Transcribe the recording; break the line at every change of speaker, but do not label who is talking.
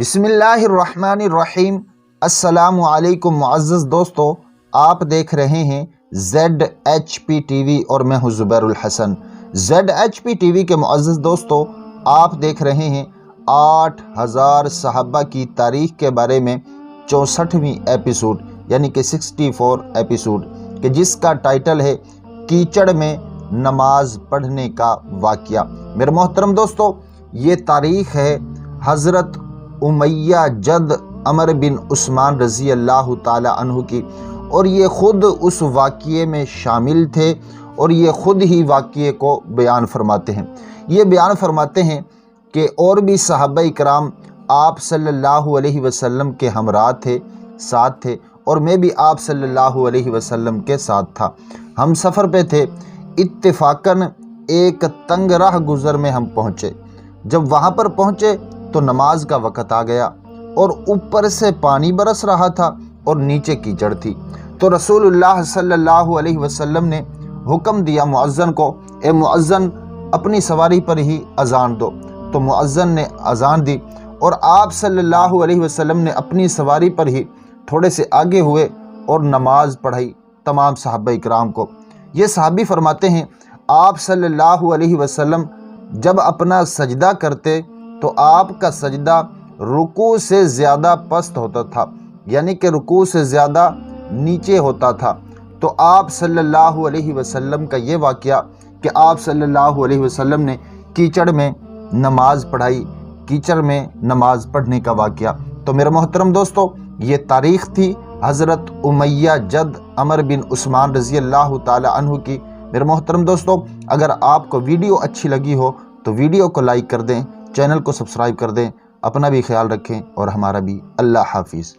बिस्मिल्लाहिर्रहमानिर्रहीम। अस्सलामु अलैकुम मुअज़्ज़ज़ दोस्तों, आप देख रहे हैं ZHPTV और मैं हूँ ज़ुबैरुल हसन। ZHPTV के मुअज़्ज़ज़ दोस्तों, आप देख रहे हैं 8000 सहाबा की तारीख़ के बारे में 64वीं एपिसोड यानी कि 64 एपिसोड कि जिसका टाइटल है कीचड़ में नमाज पढ़ने का वाक़या। मेरे मोहतरम दोस्तों, ये तारीख़ है हज़रत उमैया जद उमर बिन उस्मान रज़ी अल्लाह ताला anhu की, और ये ख़ुद उस वाक़ये में शामिल थे और ये ख़ुद ही वाक़ये को बयान फरमाते हैं। ये बयान फरमाते हैं कि और भी सहाबा इकराम आप सल्लल्लाहु अलैहि वसल्लम के हमरा थे, साथ थे, और मैं भी आप सल्लल्लाहु अलैहि वसल्लम के साथ था। हम सफ़र पे थे, इत्तेफाकन एक तंग राह गुज़र में हम पहुँचे। जब वहाँ पर पहुँचे तो नमाज का वक़्त आ गया और ऊपर से पानी बरस रहा था और नीचे कीचड़ थी। तो रसूलुल्लाह सल्लल्लाहु अलैहि वसल्लम ने हुक्म दिया मुअज़्ज़न को, ए मुअज़्ज़न अपनी सवारी पर ही अज़ान दो। तो मुअज़्ज़न ने अज़ान दी और आप सल्लल्लाहु अलैहि वसल्लम ने अपनी सवारी पर ही थोड़े से आगे हुए और नमाज पढ़ाई तमाम सहाबा इकराम को। ये सहाबी फरमाते हैं, आप सल्लल्लाहु अलैहि वसल्लम जब अपना सजदा करते तो आपका सजदा रुकू से ज़्यादा पस्त होता था, यानी कि रुकू से ज़्यादा नीचे होता था। तो आप सल्लल्लाहु अलैहि वसल्लम का ये वाक़या कि आप सल्लल्लाहु अलैहि वसल्लम ने कीचड़ में नमाज पढ़ाई, कीचड़ में नमाज पढ़ने का वाक़या। तो मेरे मोहतरम दोस्तों, ये तारीख़ थी हज़रत उमैया जद उमर बिन उस्मान रज़ी अल्लाह ताला अन्हु की। मेरे मोहतरम दोस्तों, अगर आपको वीडियो अच्छी लगी हो तो वीडियो को लाइक कर दें, चैनल को सब्सक्राइब कर दें, अपना भी ख्याल रखें और हमारा भी। अल्लाह हाफिज़।